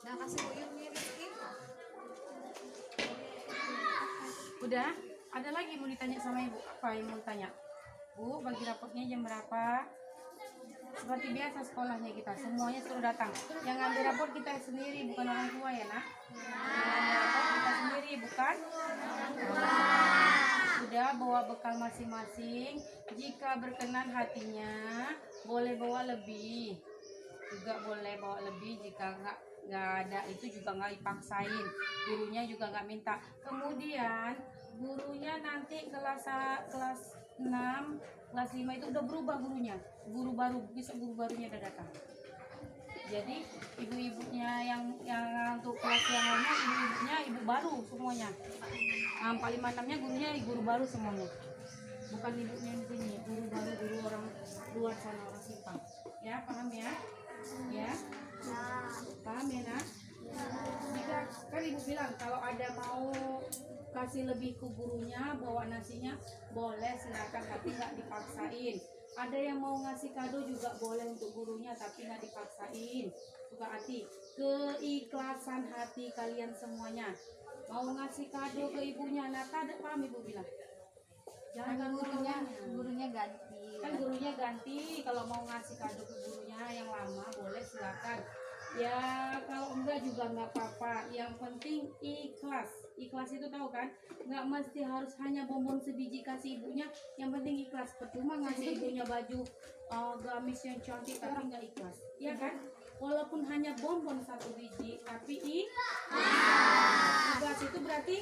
Nah, kasih buyut nih Rizky. Udah? Ada lagi mau ditanya sama ibu? Apa yang mau ditanya? Bu, bagi rapotnya jam berapa? Seperti biasa sekolahnya kita, semuanya suruh datang. Yang ngambil raport kita sendiri, bukan orang tua ya nak? Yang ngambil raport kita sendiri, bukan? Sudah bawa bekal masing-masing. Jika berkenan hatinya, boleh bawa lebih. Juga boleh bawa lebih. Jika nggak ada itu juga nggak dipaksain. Gurunya juga nggak minta. Kemudian gurunya nanti kelas 6, kelas 5 itu udah berubah gurunya. Guru baru, bisa guru barunya udah datang. Jadi ibu-ibunya yang untuk kelas yang lainnya, ibu-ibunya ibu baru semuanya. 4, 5, 6-nya gurunya guru baru semuanya. Bukan ibunya di sini, guru baru, guru orang luar sana, orang Simpang. Ya, paham ya? Ya? Paham ya nak? Jika kan ibu bilang kalau ada mau kasih lebih ke gurunya, bawa nasinya boleh, silakan, tapi nggak dipaksain. Ada yang mau ngasih kado juga boleh untuk gurunya, tapi nggak dipaksain. Suka hati, keikhlasan hati kalian semuanya. Mau ngasih kado ke ibunya, nah ada paham ibu bilang. Jangan Gurunya ganti. Kan gurunya ganti. Kalau mau ngasih kado ke gurunya yang lama boleh, silakan. Ya kalau enggak juga nggak apa-apa. Yang penting ikhlas. Ikhlas itu tahu kan? Nggak mesti harus hanya bonbon sebiji kasih ibunya. Yang penting ikhlas. Percuma ngasih ibunya baju gamis yang cantik tapi nggak ikhlas. Iya kan? Walaupun hanya bonbon 1 biji, tapi ikhlas itu berarti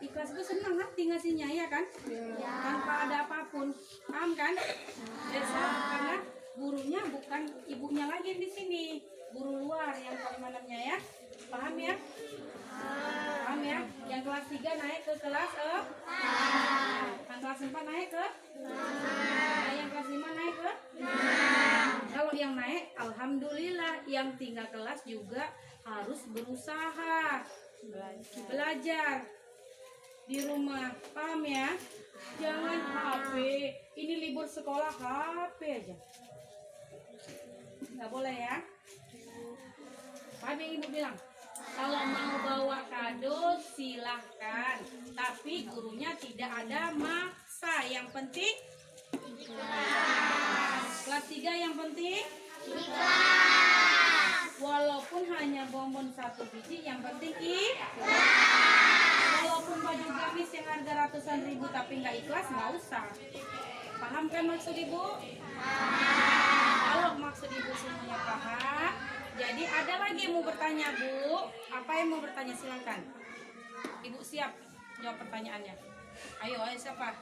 ikhlas itu senang hati ngasihnya, ya kan? Ya. Tanpa ada apapun. Paham kan? Karena gurunya bukan ibunya lagi di sini. Guru luar yang kalimantannya ya. Paham ya? Paham ya? Yang kelas 3 naik ke kelas 4. Yang kelas 4 naik ke yang kelas 5 naik ke Kalau yang naik, alhamdulillah. Yang tinggal kelas juga harus berusaha belajar di rumah. Paham ya? Jangan HP. Ini libur sekolah HP aja. Nggak boleh ya. Paham yang ibu bilang? Kalau mau bawa kado silahkan, tapi gurunya tidak ada maksa. Yang penting kelas 3 yang penting walaupun hanya bonbon 1 biji, yang penting walaupun baju gamis yang harga ratusan ribu tapi nggak ikhlas, nggak usah. Paham kan maksud ibu? Kalau maksud ibu semuanya paham, jadi ada lagi yang mau bertanya bu. Apa yang mau bertanya silakan. Ibu siap jawab pertanyaannya. Ayo siapa?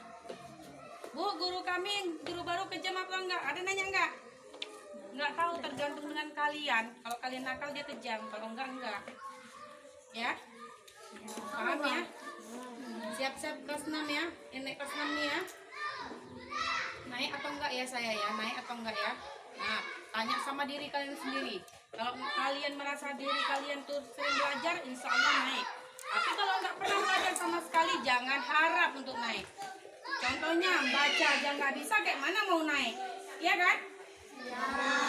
Bu, guru kami, guru baru kejam apa enggak? Ada nanya enggak? Enggak tahu, tergantung dengan kalian. Kalau kalian nakal dia kejam, kalau enggak. Ya? Paham ya? Siap-siap kelas 6 ya. Ini kelas 6 nih ya. Naik atau enggak ya saya ya? Naik atau enggak ya? Nah, tanya sama diri kalian sendiri. Kalau kalian merasa diri kalian tuh sering belajar, insya Allah naik. Tapi kalau nggak pernah belajar sama sekali, jangan harap untuk naik. Contohnya, baca aja nggak bisa, kayak mana mau naik? Iya kan? Ya.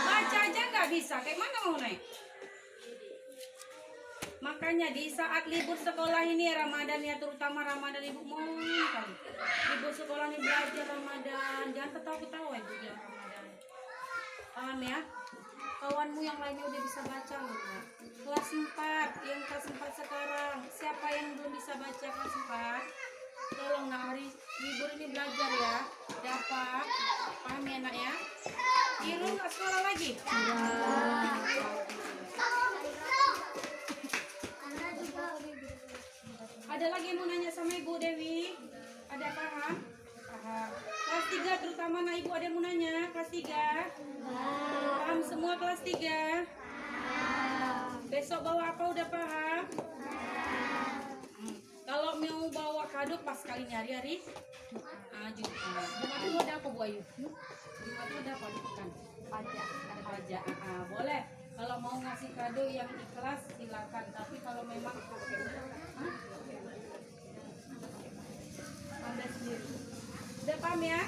Baca aja nggak bisa, kayak mana mau naik? Makanya di saat libur sekolah ini Ramadan ya, terutama Ramadan ibu mohon kali. Libur sekolah ini belajar Ramadan, jangan ketawa-ketawa ibu bilang Ramadan. Paham ya? Kawanmu yang lainnya udah bisa baca loh. Kelas 4, yang kelas 4 sekarang. Siapa yang belum bisa baca kelas 4? Tolong nak, hari libur ini belajar ya. Dapat. Paham ya nak ya? Irul nggak sekolah lagi? Ada lagi yang mau nanya sama Ibu Dewi? Ada paham? Paham. Kelas 3 terutama nak ibu ada yang mau nanya? Kelas 3? Paham semua kelas 3? Besok bawa apa udah paham? Kalau mau bawa kado pas kali hari-hari Jumat itu ada apa Bu Ayu? Jumat itu ada apa? Bukan pajak. Boleh. Kalau mau ngasih kado yang ikhlas silakan. Tapi kalau memang Anda sendiri. Udah paham ya?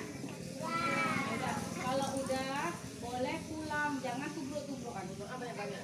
Udah. Kalau udah boleh pulang, jangan tubruk-tubrukan. Apa yang banyak?